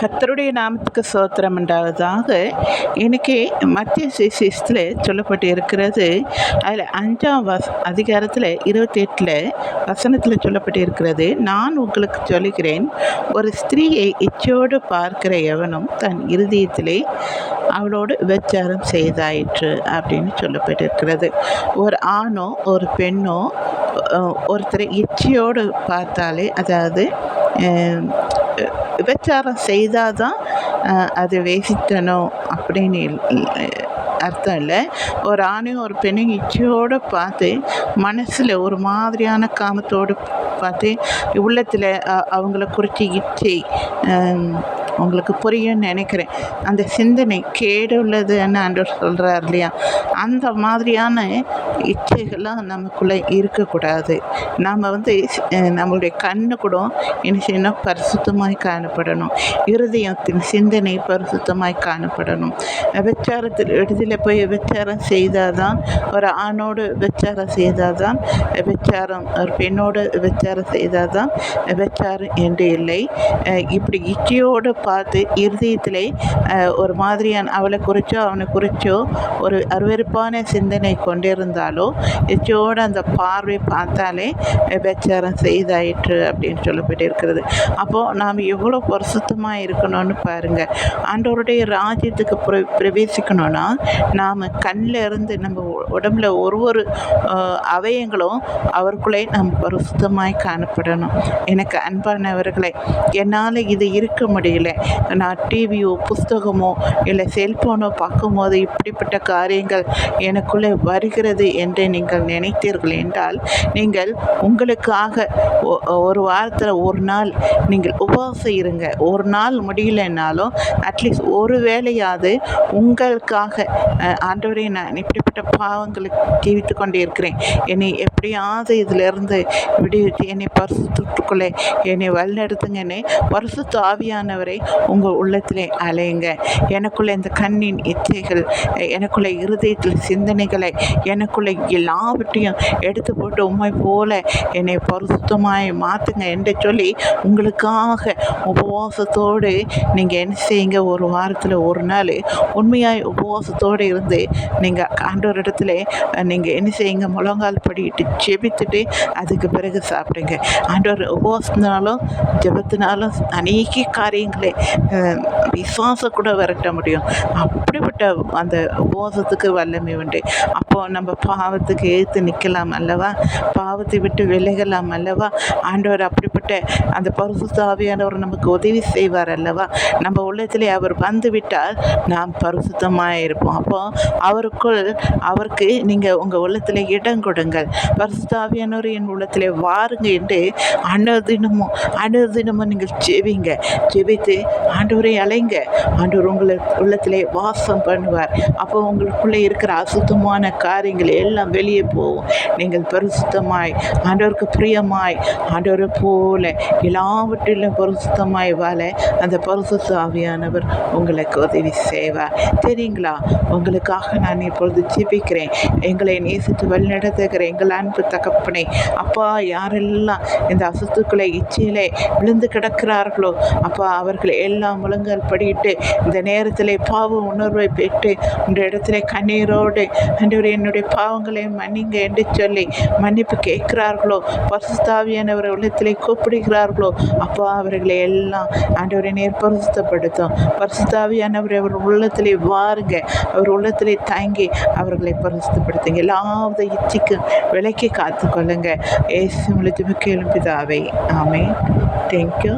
கர்த்தருடைய நாமத்துக்கு ஸ்தோத்திரம் உண்டாவதாக. இன்னைக்கு மத்திய சுவிசேஷத்தில் சொல்லப்பட்டு இருக்கிறது. அதில் 5ஆம் அதிகாரத்தில் 28 வசனத்தில் சொல்லப்பட்டு இருக்கிறது, நான் உங்களுக்கு சொல்லுகிறேன், ஒரு ஸ்திரீயை இச்சையோடு பார்க்கிற எவனும் தன் இருதயத்திலே அவளோடு விபச்சாரம் செய்தாயிற்று அப்படின்னு சொல்லப்பட்டு இருக்கிறது. ஒரு ஆணோ ஒரு பெண்ணோ ஒருத்தரை இச்சையோடு பார்த்தாலே, அதாவது விபச்சாரம் செய்தால் தான் அது வேசித்தனம் அப்படின்னு அர்த்தம் இல்லை. ஒரு ஆணையும் ஒரு பெண்ணையும் இச்சையோடு பார்த்து மனசில் ஒரு மாதிரியான காமத்தோடு பார்த்து உள்ளத்தில் அவங்கள குறித்து இச்சை உங்களுக்கு புரியும்னு நினைக்கிறேன். அந்த சிந்தனை கேடு உள்ளதுன்னு ஆண்டவர் சொல்கிறார் இல்லையா, அந்த மாதிரியான இச்சைகள்லாம் நமக்குள்ளே இருக்கக்கூடாது. நாம் நம்மளுடைய கண்ணு கூட என்ன செய்யணும், பரிசுத்தமாய் காணப்படணும். இருதயத்தின் சிந்தனை பரிசுத்தமாய் காணப்படணும். விபச்சாரத்தில் விடுதலை போய் விபச்சாரம் செய்தால் தான், ஒரு ஆணோடு விபச்சாரம் செய்தால் தான் விபச்சாரம், ஒரு பெண்ணோடு விபச்சாரம் செய்தால் தான் விபச்சாரம் என்று இல்லை. இப்படி இச்சையோடு பார்த்து இருதயத்திலே ஒரு மாதிரியான அவளை குறிச்சோ அவனை குறிச்சோ ஒரு அருவருப்பான சிந்தனை கொண்டிருந்தாலோ, இச்சையோடு அந்த பார்வை பார்த்தாலே விபச்சாரம் செய்தாயிற்று அப்படின்னு சொல்லப்பட்டு இருக்கிறது. அப்போது நாம் எவ்வளோ பரிசுத்தமாக இருக்கணும்னு பாருங்கள். ஆண்டவருடைய ராஜ்யத்துக்கு பிரவேசிக்கணும்னா நாம் கண்ணில் இருந்து நம்ம உடம்புல ஒரு அவயங்களும் அவருக்குள்ளே நாம் பரிசுத்தமாய் காணப்படணும். எனக்கு அன்பானவர்களே, என்னால் இது இருக்க முடியல, நான் டிவியோ புஸ்தகமோ இல்லை செல்ஃபோனோ பார்க்கும்போது இப்படிப்பட்ட காரியங்கள் எனக்குள்ளே வருகிறது என்று நீங்கள் நினைத்தீர்கள் என்றால், நீங்கள் உங்களுக்காக ஒரு வாரத்தில் ஒரு நாள் நீங்கள் உபவாசம் இருங்க. ஒரு நாள் முடியலைன்னாலும் அட்லீஸ்ட் ஒரு வேளையாவது உங்களுக்காக, ஆண்டவரே நான் இப்படிப்பட்ட பாவங்களுக்கு ஜீவித்து கொண்டே இருக்கிறேன், என்னை எப்படியாவது இதிலிருந்து விடுவித்து என்னை பரிசுத்தத்துக்குள்ளே என்னை வழிநடத்துங்கன்னு பரிசுத்த ஆவியானவரை உங்கள் உள்ளத்திலே அலையுங்க. எனக்குள்ளே இந்த கண்ணின் இச்சைகள், எனக்குள்ளே இருதயத்தில் சிந்தனைகளை, எனக்குள்ளே எல்லாவற்றையும் எடுத்து போட்டு உண்மை போல என்னை பரிசுத்தமாய் மாற்றுங்க என்று சொல்லி உங்களுக்காக உபவாசத்தோடு நீங்கள் என்ன செய்யுங்க, ஒரு வாரத்தில் ஒரு நாள் உண்மையாய் உபவாசத்தோடு இருந்து நீங்கள் ஆண்டவரிடத்துல நீங்கள் என்ன செய்யுங்க, முழங்கால் படிட்டு ஜெபித்துட்டு அதுக்கு பிறகு சாப்பிடுங்க. ஆண்டவர் உபவாசத்தினாலும் ஜெபத்தினாலும் அநேக காரியங்களை விசுவாசம் கூட விரட்ட முடியும். அப்படிப்பட்ட அந்த உபவாசத்துக்கு வல்லமை உண்டு. அப்போது நம்ம பாவத்துக்கு ஏற்று நிற்கலாம் அல்லவா, பாவத்தை விட்டு விலகலாம் அல்லவா. ஆண்டவர் அப்படிப்பட்ட அந்த பரிசுத்த ஆவியானவர் நமக்கு உதவி செய்வார் அல்லவா. நம்ம உள்ளத்திலே அவர் வந்து விட்டால் நாம் பரிசுத்தமாக இருப்போம். அப்போது அவருக்கு நீங்கள் உங்கள் உள்ளத்தில் இடம் கொடுங்கள். பரிசுத்த ஆவியானவர் என் உள்ளத்திலே வாருங்க என்று அனுதினமும் நீங்கள் ஜெபித்து ஆண்டவரை அலைங்க. ஆண்டவர் உங்களை உள்ளத்திலே வாசம் பண்ணுவார். அப்போ உங்களுக்குள்ளே இருக்கிற அசுத்தமான காரியங்கள் எல்லாம் வெளியே போகும். நீங்கள் பரிசுத்தமாய் ஆண்டவருக்கு பிரியமாய் ஆண்டவரை போல எல்லாவற்றிலும் பரிசுத்தமாய் வாழ அந்த பரிசுத்த ஆவியானவர் உங்களுக்கு உதவி செய்வார். தெரியுங்களா, உங்களுக்காக நான் இப்பொழுது ஜெபிக்கிறேன். எங்களை நேசித்து வழிநடத்துகிற எங்கள் அன்பு தகப்பனே, அப்பா, யாரெல்லாம் இந்த அசுத்துக்களை இச்சையிலே விழுந்து கிடக்கிறார்களோ அப்பா, அவர்கள் எல்லாம் முழங்கால் படியிட்டு இந்த நேரத்தில் பாவ உணர்வை பெற்று இந்த இடத்துல கண்ணீரோடு ஆண்டவரே என்னுடைய பாவங்களை மன்னிங்க என்று சொல்லி மன்னிப்பு கேட்கிறார்களோ, பரிசுத்த ஆவியானவர் உள்ளத்திலே கூப்பிடுகிறார்களோ அப்பா, அவர்களை எல்லாம் ஆண்டவரை நேர் பரிசுத்தப்படுத்தும். பரிசுத்த ஆவியானவர் அவர் உள்ளத்திலே வாருங்க, அவர் உள்ளத்திலே தாங்கி அவர்களை பரிசுத்தப்படுத்துங்க. எல்லாவது இச்சைக்கும் விலைக்கு காத்துக்கொள்ளுங்க. இயேசு மூலமாக கேளும் பிதாவே, ஆமென். தேங்க்யூ.